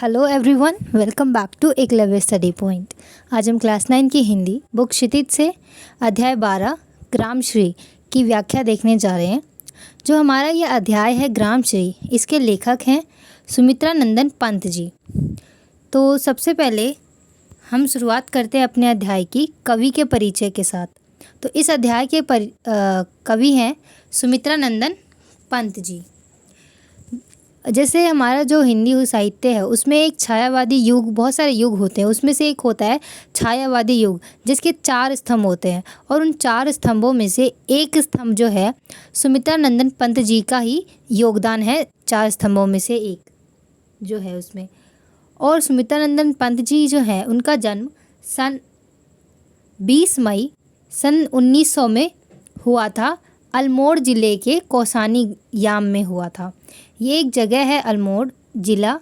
Hello everyone, welcome back to Eklavya Study Point. आज हम class 9 की हिंदी बुक क्षितिज से अध्याय 12 ग्रामश्री की व्याख्या देखने जा रहे हैं। जो हमारा यह अध्याय है ग्रामश्री, इसके लेखक हैं सुमित्रा नंदन पंत जी। तो सबसे पहले हम शुरुआत करते हैं अपने अध्याय की कवि के परिचय के साथ। तो इस अध्याय के कवि हैं सुमित्रा नंदन पंत जी। जैसे हमारा जो हिंदी साहित्य है उसमें एक छायावादी युग, बहुत सारे युग होते हैं, उसमें से एक होता है छायावादी युग जिसके 4 स्तंभ होते हैं। और उन 4 स्तंभों में से एक स्तंभ जो है सुमित्रा नंदन पंत जी का ही योगदान है। 4 स्तंभों में से एक जो है उसमें। और सुमित्रा नंदन पंत जी जो है उनका जन्म सन 20 मई सन 1900 में हुआ था। अल्मोड़ ज़िले के कौसानी याम में हुआ था। ये एक जगह है अल्मोड़ ज़िला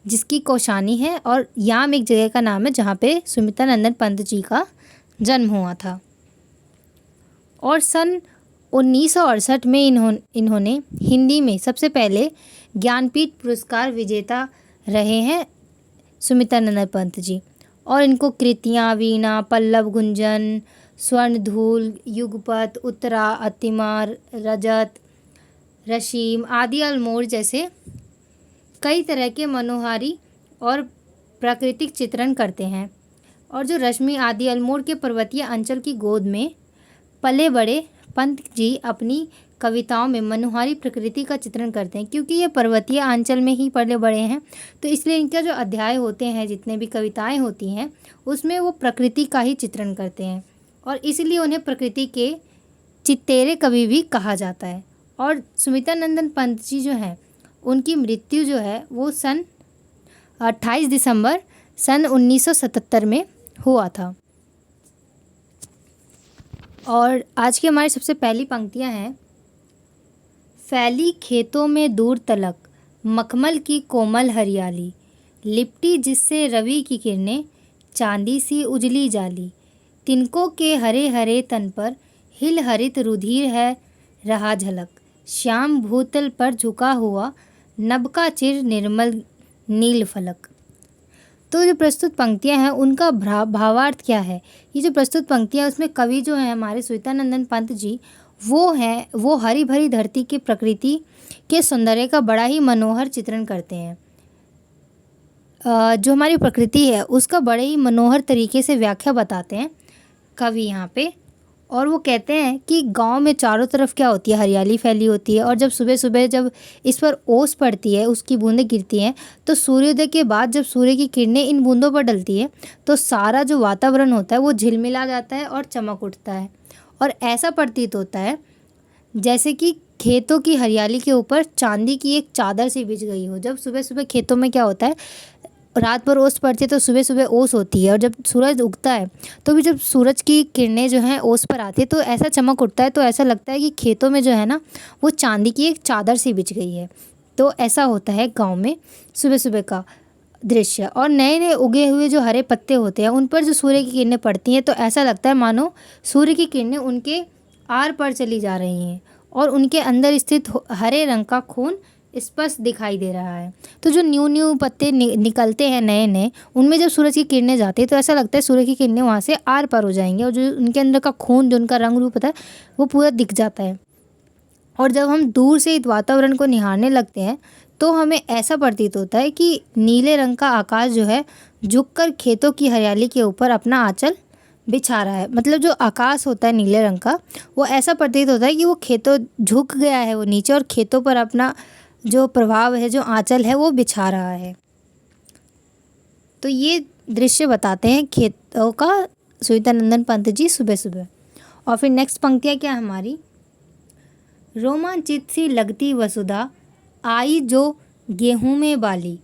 जिसकी कौसानी है, और याम एक जगह का नाम है जहाँ पे सुमित्रा नंदन पंत जी का जन्म हुआ था। और सन 1968 में इन्होंने हिंदी में सबसे पहले ज्ञानपीठ पुरस्कार विजेता रहे हैं सुमित्रा नंदन पंत जी। और इनको कृतियाँ वीणा, पल्लव गुंजन, स्वर्णधूल, युगपत, उत्तरा, अतिमार, रजत, रशीम आदि अल्मोड़ जैसे कई तरह के मनोहारी और प्राकृतिक चित्रण करते हैं। और जो रश्मि आदि अल्मोड़ के पर्वतीय अंचल की गोद में पले बड़े पंत जी अपनी कविताओं में मनोहारी प्रकृति का चित्रण करते हैं। क्योंकि ये पर्वतीय अंचल में ही पले बड़े हैं तो इसलिए इनका जो अध्याय होते हैं, जितने भी कविताएं होती हैं, उसमें वो प्रकृति का ही चित्रण करते हैं। और इसलिए उन्हें प्रकृति के चित्तेरे कवि भी कहा जाता है। और सुमित्रा नंदन पंत जी जो हैं उनकी मृत्यु जो है वो सन 28 दिसंबर सन 1977 में हुआ था। और आज की हमारी सबसे पहली पंक्तियां हैं। फैली खेतों में दूर तलक मखमल की कोमल हरियाली, लिपटी जिससे रवि की किरणें चांदी सी उजली जाली, तिनकों के हरे हरे तन पर हिल हरित रुधिर है रहा झलक, श्याम भूतल पर झुका हुआ नभ का चिर निर्मल नील फलक। तो जो प्रस्तुत पंक्तियां हैं उनका भावार्थ क्या है? ये जो प्रस्तुत पंक्तियां उसमें कवि जो हैं हमारे सुमित्रा नंदन पंत जी वो हरी भरी धरती की प्रकृति के सौंदर्य का बड़ा ही मनोहर चित्रण करते हैं। जो हमारी प्रकृति है उसका बड़े ही मनोहर तरीके से व्याख्या बताते हैं कवि यहाँ पे। और वो कहते हैं कि गांव में चारों तरफ क्या होती है, हरियाली फैली होती है। और जब सुबह सुबह जब इस पर ओस पड़ती है, उसकी बूंदें गिरती हैं, तो सूर्योदय के बाद जब सूर्य की किरणें इन बूंदों पर डलती है तो सारा जो वातावरण होता है वो झिलमिला जाता है और चमक उठता है। और ऐसा प्रतीत होता है जैसे कि खेतों की हरियाली के ऊपर चांदी की एक चादर सी बिछ गई हो। जब सुबह सुबह खेतों में क्या होता है, रात भर ओस पड़ती है तो सुबह सुबह ओस होती है, और जब सूरज उगता है तो भी जब सूरज की किरणें जो हैं ओस पर आती है तो ऐसा चमक उठता है, तो ऐसा लगता है कि खेतों में जो है ना वो चांदी की एक चादर सी बिछ गई है। तो ऐसा होता है गांव में सुबह सुबह का दृश्य। और नए नए उगे हुए जो हरे पत्ते होते हैं उन पर जो सूर्य की किरणें पड़ती हैं तो ऐसा लगता है मानो सूर्य की किरणें उनके आर पार चली जा रही हैं और उनके अंदर स्थित हरे रंग का खून स्पष्ट दिखाई दे रहा है। तो जो न्यू पत्ते निकलते हैं नए नए, उनमें जब सूरज की किरणें जाती है तो ऐसा लगता है सूर्य की किरणें वहाँ से आर पार हो जाएंगी और जो उनके अंदर का खून, जो उनका रंग रूप होता है वो पूरा दिख जाता है। और जब हम दूर से इस वातावरण को निहारने लगते हैं तो हमें ऐसा प्रतीत होता है कि नीले रंग का आकाश जो है झुककर खेतों की हरियाली के ऊपर अपना आंचल बिछा रहा है। मतलब जो आकाश होता है नीले रंग का, वो ऐसा प्रतीत होता है कि वो खेतों झुक गया है वो नीचे, और खेतों पर अपना जो प्रभाव है, जो आंचल है वो बिछा रहा है। तो ये दृश्य बताते हैं खेतों का सुमित्रा नंदन पंत जी सुबह सुबह। और फिर नेक्स्ट पंक्तियाँ क्या हमारी। रोमांचित सी लगती वसुधा आई जो गेहूं में बाली,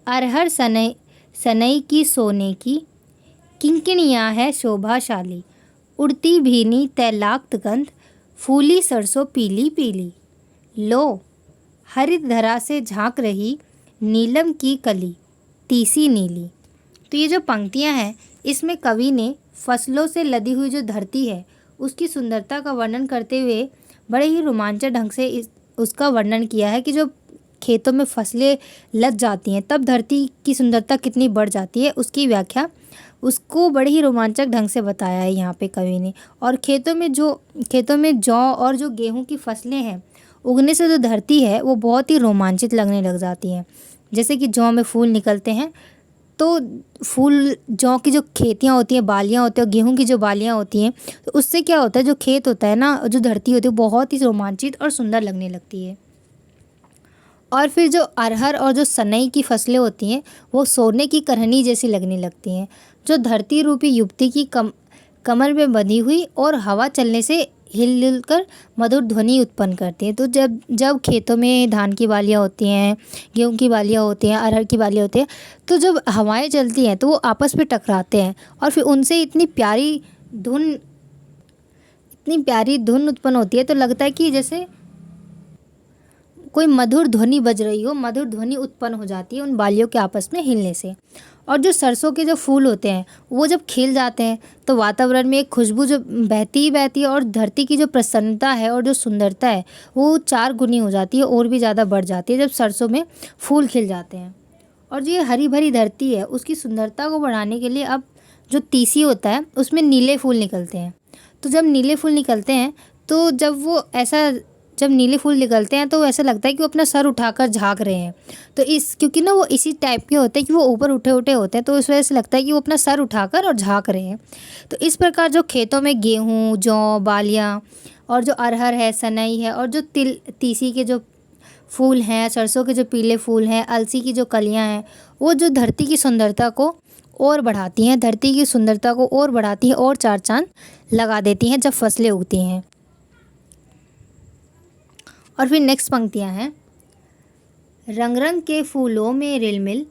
अरहर सनई की सोने की किंकिणियाँ है शोभाशाली, उड़ती भीनी तैलाक्त गंध फूली सरसों पीली पीली, लो हरित धरा से झांक रही नीलम की कली तीसी नीली। तो ये जो पंक्तियां हैं इसमें कवि ने फसलों से लदी हुई जो धरती है उसकी सुंदरता का वर्णन करते हुए बड़े ही रोमांचक ढंग से उसका वर्णन किया है कि जो खेतों में फसलें लग जाती हैं तब धरती की सुंदरता कितनी बढ़ जाती है, उसकी व्याख्या उसको बड़े ही रोमांचक ढंग से बताया है यहाँ पे कवि ने। और खेतों में जौ और जो गेहूँ की फसलें हैं उगने से जो धरती है वो बहुत ही रोमांचित लगने लग जाती है। जैसे कि जौ में फूल निकलते हैं तो फूल जौ की जो खेतियाँ होती हैं, बालियाँ होती हैं, और गेहूँ की जो बालियाँ होती हैं, तो उससे क्या होता है, जो खेत होता है ना, जो धरती होती है, बहुत ही रोमांचित और सुंदर लगने लगती है। और फिर जो अरहर और जो सनई की फसलें होती हैं वो सोने की करहनी जैसी लगने लगती हैं, जो धरती रूपी युवती की कमर में बंधी हुई और हवा चलने से हिल हिल कर मधुर ध्वनि उत्पन्न करती हैं। तो जब जब खेतों में धान की बालियाँ होती हैं, गेहूं की बालियाँ होती हैं, अरहर की बालियाँ होती हैं, तो जब हवाएं चलती हैं तो वो आपस में टकराते हैं और फिर उनसे इतनी प्यारी धुन उत्पन्न होती है, तो लगता है कि जैसे कोई मधुर ध्वनि बज रही हो, मधुर ध्वनि उत्पन्न हो जाती है उन बालियों के आपस में हिलने से। और जो सरसों के जो फूल होते हैं वो जब खिल जाते हैं तो वातावरण में एक खुशबू जो बहती ही बहती है और धरती की जो प्रसन्नता है और जो सुंदरता है वो 4 गुनी हो जाती है और भी ज़्यादा बढ़ जाती है जब सरसों में फूल खिल जाते हैं। और जो ये हरी भरी धरती है उसकी सुंदरता को बढ़ाने के लिए अब जो तीसी होता है उसमें नीले फूल निकलते हैं। तो जब नीले फूल निकलते हैं तो जब नीले फूल निकलते हैं तो ऐसा लगता है कि वो अपना सर उठाकर झाँक रहे हैं। तो क्योंकि ना वो इसी टाइप के होते हैं कि वो ऊपर उठे उठे होते हैं, तो इस वजह से लगता है कि वो अपना सर उठाकर और झाँक रहे हैं। तो इस प्रकार जो खेतों में गेहूँ, जौ, बालियाँ और जो अरहर है, सनई है और जो तीसी के जो फूल हैं, सरसों के जो पीले फूल हैं, अलसी की जो कलियाँ हैं, वो जो धरती की सुंदरता को और बढ़ाती हैं, धरती की सुंदरता को और बढ़ाती हैं और 4 चाँद लगा देती हैं जब फसलें उगती हैं। और फिर नेक्स्ट पंक्तियाँ हैं, रंग रंग के फूलों में रिलमिल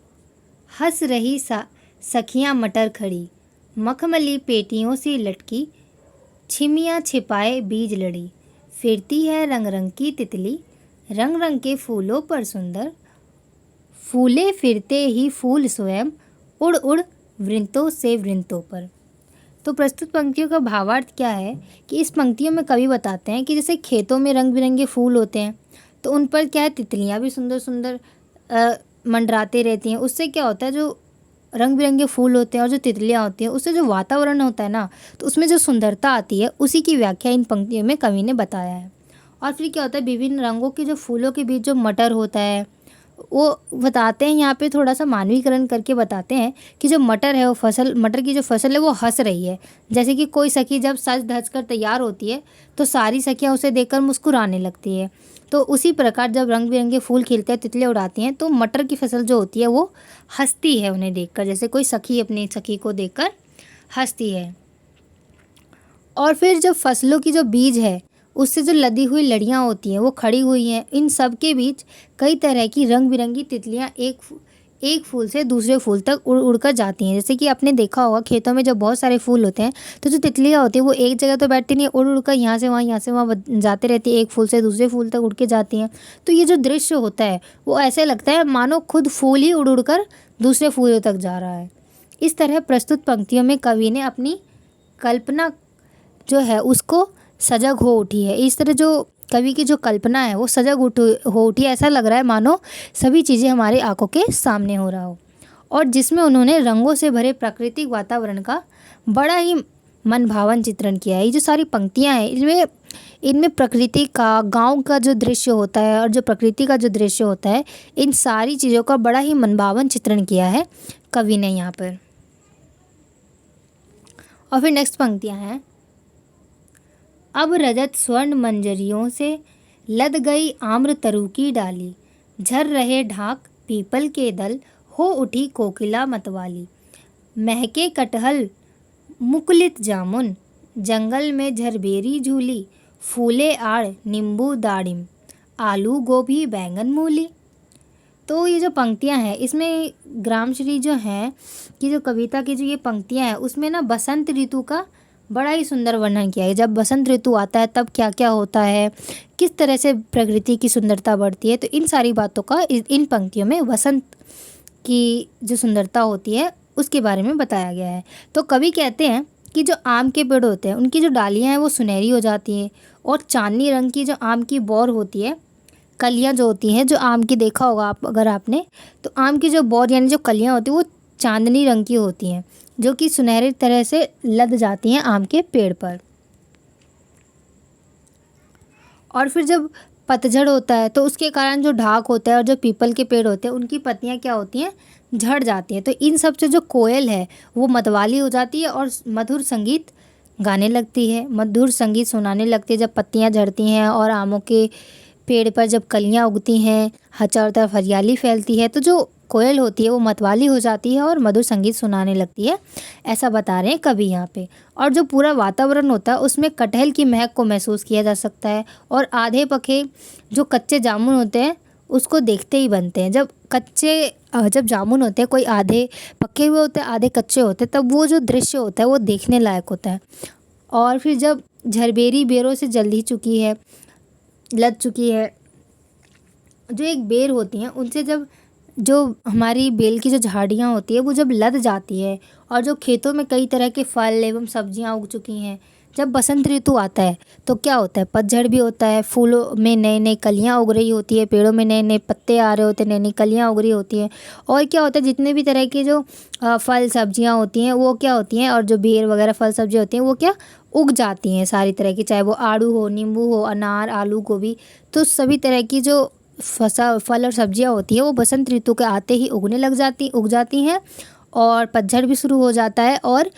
हंस रही सखियाँ मटर खड़ी, मखमली पेटियों से लटकी छिमियाँ छिपाए बीज लड़ी, फिरती है रंग रंग की तितली रंग रंग के फूलों पर सुंदर, फूले फिरते ही फूल स्वयं उड़ उड़ वृंतों से वृंतों पर। तो प्रस्तुत पंक्तियों का भावार्थ क्या है कि इस पंक्तियों में कवि बताते हैं कि जैसे खेतों में रंग बिरंगे फूल होते हैं तो उन पर क्या है, तितलियाँ भी सुंदर सुंदर मंडराते रहती हैं। उससे क्या होता है, जो रंग बिरंगे फूल होते हैं और जो तितलियाँ होती हैं उससे जो वातावरण होता है ना, तो उसमें जो सुंदरता आती है उसी की व्याख्या इन पंक्तियों में कवि ने बताया है। और फिर क्या होता है, विभिन्न रंगों के जो फूलों के बीच जो मटर होता है वो बताते हैं, यहाँ पे थोड़ा सा मानवीकरण करके बताते हैं कि जो मटर है वो मटर की जो फसल है वो हंस रही है। जैसे कि कोई सखी जब सज धज कर तैयार होती है तो सारी सखियाँ उसे देखकर मुस्कुराने लगती है। तो उसी प्रकार जब रंग बिरंगे फूल खिलते हैं, तितलियाँ उड़ाती हैं, तो मटर की फसल जो होती है वो हंसती है उन्हें देखकर, जैसे कोई सखी अपनी सखी को देखकर हंसती है। और फिर जब फसलों की जो बीज है उससे जो लदी हुई लड़ियाँ होती हैं वो खड़ी हुई हैं, इन सब के बीच कई तरह की रंग बिरंगी तितलियाँ एक फूल से दूसरे फूल तक उड़ उड़ कर जाती हैं। जैसे कि आपने देखा होगा खेतों में जब बहुत सारे फूल होते हैं तो जो तितलियाँ होती हैं वो एक जगह तो बैठती नहीं, उड़ उड़ कर यहाँ से वहाँ जाते रहती है, एक फूल से दूसरे फूल तक उड़ के जाती हैं। तो ये जो दृश्य होता है वो ऐसे लगता है मानो खुद फूल ही उड़ उड़ कर दूसरे फूलों तक जा रहा है। इस तरह प्रस्तुत पंक्तियों में कवि ने अपनी कल्पना जो है उसको सजग हो उठी है। इस तरह जो कवि की जो कल्पना है वो सजग हो उठी है, ऐसा लग रहा है मानो सभी चीज़ें हमारी आंखों के सामने हो रहा हो। और जिसमें उन्होंने रंगों से भरे प्राकृतिक वातावरण का बड़ा ही मन भावन चित्रण किया है। ये जो सारी पंक्तियाँ हैं इनमें प्रकृति का, गांव का जो दृश्य होता है और जो प्रकृति का जो दृश्य होता है, इन सारी चीज़ों का बड़ा ही मन भावन चित्रण किया है कवि ने यहाँ पर। और फिर नेक्स्ट पंक्तियाँ हैं, अब रजत स्वर्ण मंजरियों से लद गई आम्र तरु की डाली, झर रहे ढाक पीपल के दल हो उठी कोकिला मतवाली, महके कटहल मुकुलित जामुन जंगल में झरबेरी झूली, फूले आड़ नींबू दाड़िम आलू गोभी बैंगन मूली। तो ये जो पंक्तियां हैं इसमें ग्रामश्री जो हैं कि जो कविता की जो ये पंक्तियां हैं उसमें ना बसंत ऋतु का बड़ा ही सुंदर वर्णन किया है। जब बसंत ऋतु आता है तब क्या क्या होता है, किस तरह से प्रकृति की सुंदरता बढ़ती है, तो इन सारी बातों का इन पंक्तियों में बसंत की जो सुंदरता होती है उसके बारे में बताया गया है। तो कवि कहते हैं कि जो आम के पेड़ होते हैं उनकी जो डालियाँ हैं वो सुनहरी हो जाती हैं और चांदनी रंग की जो आम की बौर होती है कलियाँ जो होती हैं, जो आम की देखा होगा आप अगर आपने, तो आम की जो बौर यानी जो कलियाँ होती हैं वो चांदनी रंग की होती हैं, जो कि सुनहरी तरह से लद जाती हैं आम के पेड़ पर। और फिर जब पतझड़ होता है तो उसके कारण जो ढाक होता है और जो पीपल के पेड़ होते हैं उनकी पत्तियां क्या होती हैं, झड़ जाती हैं। तो इन सब से जो कोयल है वो मतवाली हो जाती है और मधुर संगीत गाने लगती है, मधुर संगीत सुनाने लगती है जब पत्तियां झड़ती हैं और आमों के पेड़ पर जब कलियां उगती हैं, चारों तरफ हरियाली फैलती है, तो जो कोयल होती है वो मतवाली हो जाती है और मधुर संगीत सुनाने लगती है, ऐसा बता रहे हैं कवि यहाँ पे। और जो पूरा वातावरण होता है उसमें कटहल की महक को महसूस किया जा सकता है और आधे पके जो कच्चे जामुन होते हैं उसको देखते ही बनते हैं। जब जामुन होते हैं कोई आधे पके हुए होते हैं आधे कच्चे होते हैं, तब वो जो दृश्य होता है वो देखने लायक होता है। और फिर जब झरबेरी बेरों से लद चुकी है, जो एक बेर होती हैं उनसे जब जो हमारी बेल की जो झाड़ियाँ होती है वो जब लद जाती है और जो खेतों में कई तरह के फल एवं सब्जियाँ उग चुकी हैं, जब बसंत ऋतु आता है तो क्या होता है, पतझड़ भी होता है, फूलों में नई नई कलियाँ उग रही होती है, पेड़ों में नए नए पत्ते आ रहे होते हैं, नई नई कलियाँ उग रही होती हैं। और क्या होता है, जितने भी तरह के जो फल सब्जियाँ होती हैं वो क्या होती हैं, और जो बेर वगैरह फल सब्जियाँ होती हैं वो क्या उग जाती हैं सारी तरह की, चाहे वो आड़ू हो, नींबू हो, अनार, आलू, गोभी। तो सभी तरह की जो फल और सब्जियां होती है वो बसंत ऋतु के आते ही उग जाती हैं और पतझड़ भी शुरू हो जाता है और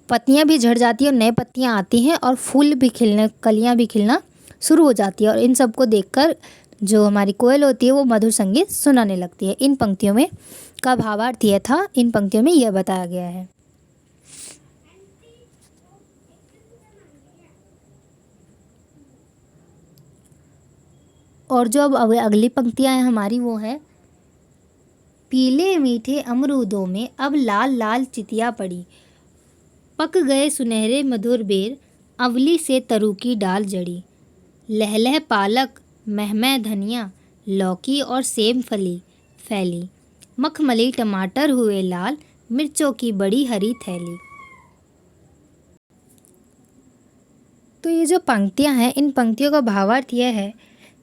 पत्तियां भी झड़ जाती हैं और नए पत्तियां आती हैं और फूल भी खिलने, कलियां भी खिलना शुरू हो जाती है। और इन सबको देखकर जो हमारी कोयल होती है वो मधुर संगीत सुनाने लगती है। इन पंक्तियों में का भावार्थ यह था, इन पंक्तियों में यह बताया गया है। और जो अब अगली पंक्तियां हैं हमारी वो है, पीले मीठे अमरूदों में अब लाल लाल चितिया पड़ी, पक गए सुनहरे मधुर बेर, अवली से तरू की डाल जड़ी, लहलह पालक महमह धनिया, लौकी और सेम फैली, मखमली टमाटर हुए लाल, मिर्चों की बड़ी हरी थैली। तो ये जो पंक्तियां हैं इन पंक्तियों का भावार्थ यह है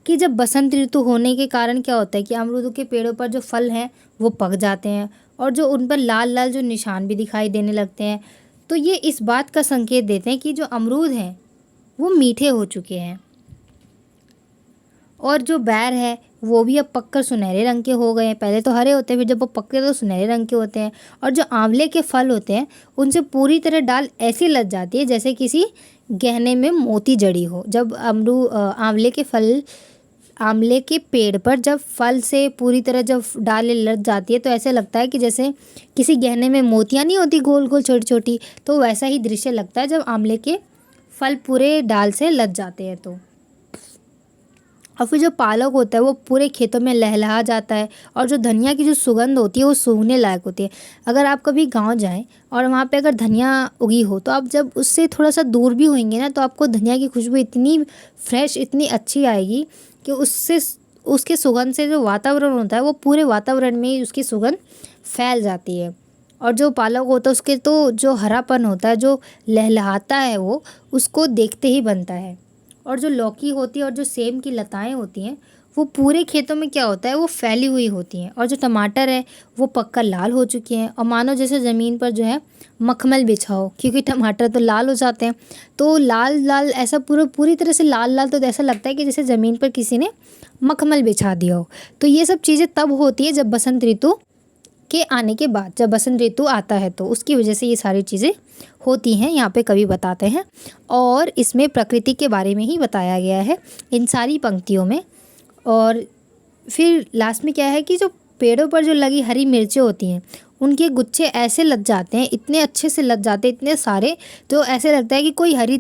कि जब बसंत ऋतु होने के कारण क्या होता है कि अमरूदों के पेड़ों पर जो फल हैं वो पक जाते हैं और जो उन पर लाल लाल जो निशान भी दिखाई देने लगते हैं, तो ये इस बात का संकेत देते हैं कि जो अमरूद हैं वो मीठे हो चुके हैं। और जो बैर है वो भी अब पककर सुनहरे रंग के हो गए हैं, पहले तो हरे होते हैं फिर जब वो पकते तो सुनहरे रंग के होते हैं। और जो आंवले के फल होते हैं उनसे पूरी तरह डाल ऐसी लग जाती है जैसे किसी गहने में मोती जड़ी हो। जब आंवले के पेड़ पर जब फल से पूरी तरह जब डाल लग जाती है तो ऐसे लगता है कि जैसे किसी गहने में मोतियाँ नहीं होती गोल गोल छोटी छोटी, तो वैसा ही दृश्य लगता है जब आंवले के फल पूरे डाल से लग जाते हैं तो। और फिर जो पालक होता है वो पूरे खेतों में लहलहा जाता है और जो धनिया की जो सुगंध होती है वो सूंघने लायक होती है। अगर आप कभी गांव जाएं और वहाँ पे अगर धनिया उगी हो तो आप जब उससे थोड़ा सा दूर भी होंगे ना तो आपको धनिया की खुशबू इतनी फ्रेश, इतनी अच्छी आएगी कि उसके सुगंध से जो वातावरण होता है वो पूरे वातावरण में ही उसकी सुगंध फैल जाती है। और जो पालक होता है उसके तो जो हरापन होता है, जो लहलहाता है वो उसको देखते ही बनता है। और जो लौकी होती है और जो सेम की लताएं होती हैं वो पूरे खेतों में क्या होता है वो फैली हुई होती हैं। और जो टमाटर है वो पककर लाल हो चुके हैं और मानो जैसे ज़मीन पर जो है मखमल बिछा हो, क्योंकि टमाटर तो लाल हो जाते हैं। तो लाल लाल ऐसा पूरी तरह से लाल लाल, तो ऐसा लगता है कि जैसे ज़मीन पर किसी ने मखमल बिछा दिया हो। तो ये सब चीज़ें तब होती है जब बसंत ऋतु के आने के बाद, जब बसंत ऋतु आता है तो उसकी वजह से ये सारी चीज़ें होती हैं, यहाँ पे कवि बताते हैं। और इसमें प्रकृति के बारे में ही बताया गया है इन सारी पंक्तियों में। और फिर लास्ट में क्या है कि जो पेड़ों पर जो लगी हरी मिर्चें होती हैं उनके गुच्छे ऐसे लग जाते हैं, इतने अच्छे से लग जाते हैं, इतने सारे, तो ऐसे लगता है कि कोई हरी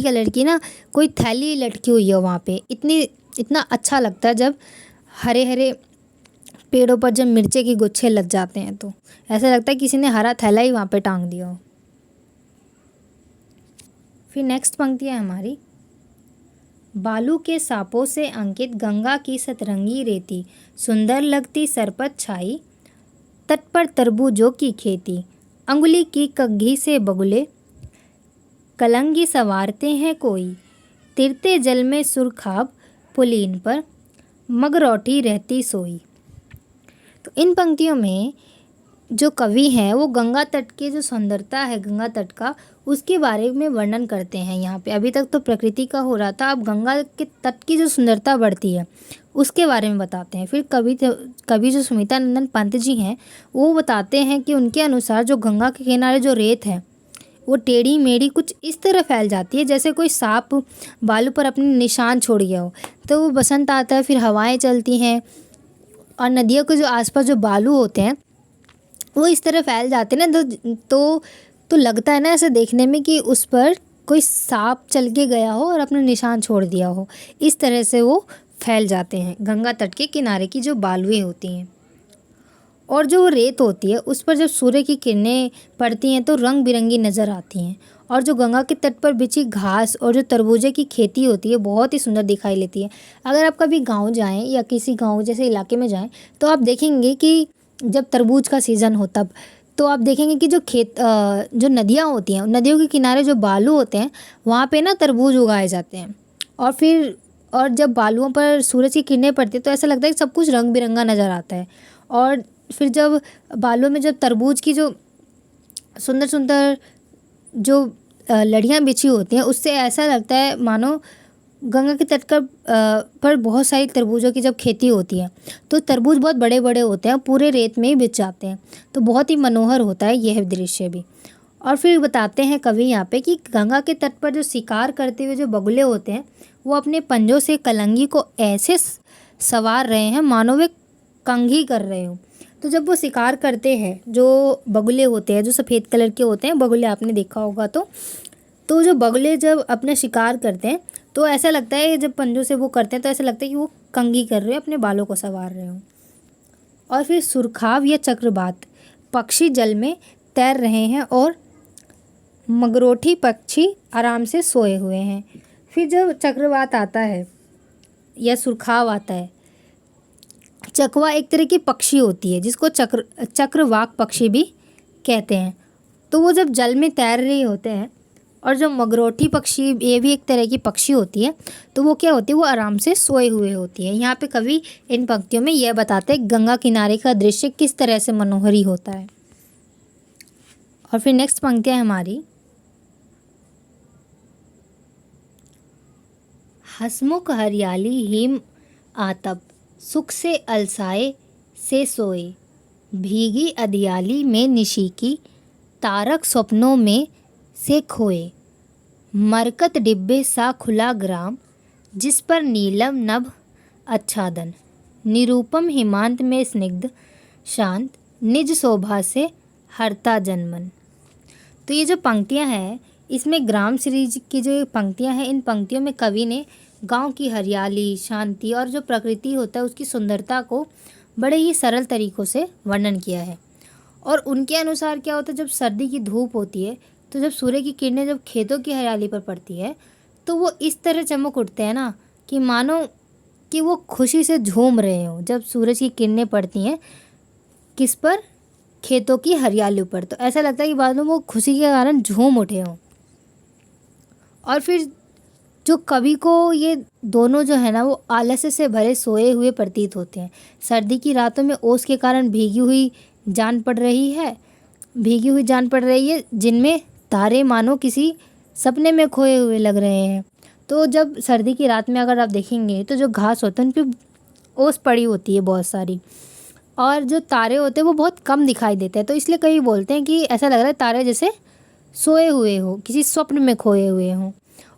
कलर की ना कोई थैली लटकी हुई है वहाँ पे। इतना अच्छा लगता है जब हरे हरे पेड़ों पर जब मिर्चे के गुच्छे लग जाते हैं तो ऐसा लगता है किसी ने हरा थैला ही वहाँ पे टांग दिया हो। फिर नेक्स्ट पंक्ति है हमारी, बालू के सांपों से अंकित गंगा की सतरंगी रेती, सुंदर लगती सरपत छाई, तट पर तरबूजों की खेती, अंगुली की कग्घी से बगुले, कलंगी संवारते हैं कोई, तिरते जल में सुरखाब पुलीन पर, मगरौठी रहती सोई। तो इन पंक्तियों में जो कवि हैं वो गंगा तट की जो सुंदरता है गंगा तट का, उसके बारे में वर्णन करते हैं। यहाँ पे अभी तक तो प्रकृति का हो रहा था, अब गंगा के तट की जो सुंदरता बढ़ती है उसके बारे में बताते हैं। फिर कवि जो सुमिता नंदन पंत जी हैं वो बताते हैं कि उनके अनुसार जो गंगा के किनारे जो रेत है वो टेढ़ी मेढ़ी कुछ इस तरह फैल जाती है जैसे कोई सांप बालू पर अपने निशान छोड़ गया हो। तो वो बसंत आता है, फिर हवाएं चलती हैं और नदियों के जो आसपास जो बालू होते हैं वो इस तरह फैल जाते हैं ना, तो लगता है ना ऐसे देखने में कि उस पर कोई सांप चल के गया हो और अपना निशान छोड़ दिया हो। इस तरह से वो फैल जाते हैं गंगा तट के किनारे की जो बालुएं होती हैं। और जो वो रेत होती है उस पर जब सूर्य की किरणें पड़ती हैं तो रंग बिरंगी नज़र आती हैं। और जो गंगा के तट पर बिछी घास और जो तरबूजे की खेती होती है बहुत ही सुंदर दिखाई लेती है। अगर आप कभी गांव जाएं या किसी गांव जैसे इलाके में जाएं तो आप देखेंगे कि जब तरबूज का सीज़न हो तब तो आप देखेंगे कि जो नदियाँ होती हैं, नदियों के किनारे जो बालू होते हैं वहाँ पे ना तरबूज उगाए जाते हैं। और जब बालुओं पर सूरज की किरणें पड़ती है तो ऐसा लगता है कि सब कुछ रंग बिरंगा नज़र आता है। और फिर जब बालुओं में जब तरबूज की जो सुंदर सुंदर जो लड़ियाँ बिछी होती हैं उससे ऐसा लगता है मानो गंगा के तट पर बहुत सारी तरबूजों की जब खेती होती है तो तरबूज बहुत बड़े बड़े होते हैं, पूरे रेत में ही बिछ जाते हैं। तो बहुत ही मनोहर होता है यह दृश्य भी। और फिर बताते हैं कवि यहाँ पे कि गंगा के तट पर जो शिकार करते हुए जो बगुले होते हैं वो अपने पंजों से कलंगी को ऐसे सवार रहे हैं मानो वे कंघी कर रहे हो। तो जब वो शिकार करते हैं, जो बगुले होते हैं जो सफ़ेद कलर के होते हैं बगुले, आपने देखा होगा तो जो बगुले जब अपना शिकार करते हैं तो ऐसा लगता है जब पंजों से वो करते हैं तो ऐसा लगता है कि वो कंघी कर रहे हैं, अपने बालों को संवार रहे हों। और फिर सुरखाव या चक्रवात पक्षी जल में तैर रहे हैं और मगरोठी पक्षी आराम से सोए हुए हैं। फिर जब चक्रवात आता है या सुरखाव आता है, चकवा एक तरह की पक्षी होती है जिसको चक्रवाक पक्षी भी कहते हैं। तो वो जब जल में तैर रहे होते हैं और जो मगरोठी पक्षी ये भी एक तरह की पक्षी होती है तो वो क्या होती है, वो आराम से सोए हुए होती है। यहाँ पे कवि इन पंक्तियों में यह बताते हैं गंगा किनारे का दृश्य किस तरह से मनोहरी होता है। और फिर नेक्स्ट पंक्तियाँ हमारी, हसमुख हरियाली हिम आतप सुख से अलसाए से सोए, भीगी अधियाली में निशी की तारक स्वप्नों में से खोए, मरकत डिब्बे सा खुला ग्राम जिस पर नीलम नभ आच्छादन, निरूपम हिमांत में स्निग्ध शांत निज शोभा से हरता जनमन। तो ये जो पंक्तियां हैं इसमें ग्राम सीरीज की जो पंक्तियां हैं, इन पंक्तियों में कवि ने गांव की हरियाली, शांति और जो प्रकृति होता है उसकी सुंदरता को बड़े ही सरल तरीक़ों से वर्णन किया है। और उनके अनुसार क्या होता है, जब सर्दी की धूप होती है तो जब सूर्य की किरणें जब खेतों की हरियाली पर पड़ती है तो वो इस तरह चमक उठते हैं ना कि मानो कि वो खुशी से झूम रहे हों। जब सूरज की किरणें पड़ती हैं किस पर, खेतों की हरियाली पर, तो ऐसा लगता है कि बाद में वो खुशी के कारण झूम उठे हों। और फिर जो कवि को ये दोनों जो है ना वो आलस्य से भरे सोए हुए प्रतीत होते हैं। सर्दी की रातों में ओस के कारण भीगी हुई जान पड़ रही है जिनमें तारे मानो किसी सपने में खोए हुए लग रहे हैं। तो जब सर्दी की रात में अगर आप देखेंगे तो जो घास होता है उन पर ओस पड़ी होती है बहुत सारी, और जो तारे होते हैं वो बहुत कम दिखाई देते हैं। तो इसलिए कई बोलते हैं कि ऐसा लग रहा है तारे जैसे सोए हुए हो, किसी स्वप्न में खोए हुए हों।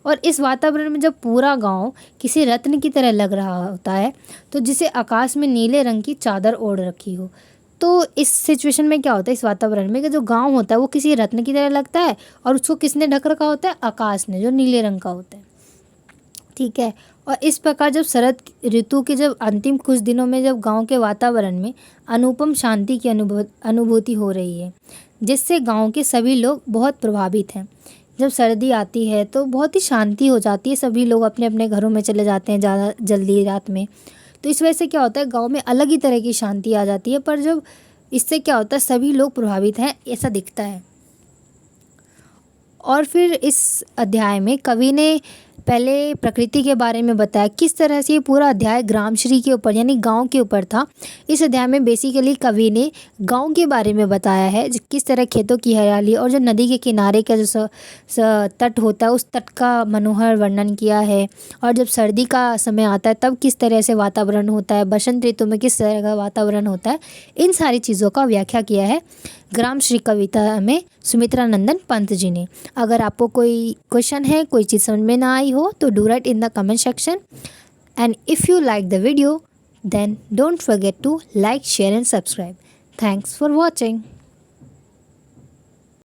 और इस वातावरण में जब पूरा गांव किसी रत्न की तरह लग रहा होता है तो जिसे आकाश में नीले रंग की चादर ओढ़ रखी हो, तो इस सिचुएशन में क्या होता है, इस वातावरण में कि जो गांव होता है वो किसी रत्न की तरह लगता है और उसको किसने ढक रखा होता है, आकाश ने, जो नीले रंग का होता है। ठीक है। और इस प्रकार जब शरद ऋतु के जब अंतिम कुछ दिनों में जब गांव के वातावरण में अनुपम शांति की अनुभूति हो रही है जिससे गांव के सभी लोग बहुत प्रभावित हैं। जब सर्दी आती है तो बहुत ही शांति हो जाती है, सभी लोग अपने अपने घरों में चले जाते हैं ज़्यादा जल्दी रात में। तो इस वजह से क्या होता है, गांव में अलग ही तरह की शांति आ जाती है। पर जब इससे क्या होता है, सभी लोग प्रभावित हैं ऐसा दिखता है। और फिर इस अध्याय में कवि ने पहले प्रकृति के बारे में बताया, किस तरह से ये पूरा अध्याय ग्रामश्री के ऊपर यानी गांव के ऊपर था। इस अध्याय में बेसिकली कवि ने गांव के बारे में बताया है, किस तरह खेतों की हरियाली और जो नदी के किनारे का जो तट होता है उस तट का मनोहर वर्णन किया है। और जब सर्दी का समय आता है तब किस तरह से वातावरण होता है, बसंत ऋतु में किस तरह का वातावरण होता है, इन सारी चीज़ों का व्याख्या किया है ग्रामश्री कविता में सुमित्रा नंदन पंत जी ने। अगर आपको कोई क्वेश्चन है, कोई चीज़ समझ में ना आई हो तो do right in the comment section. And if you like the video then don't forget to like, share and subscribe. Thanks for watching.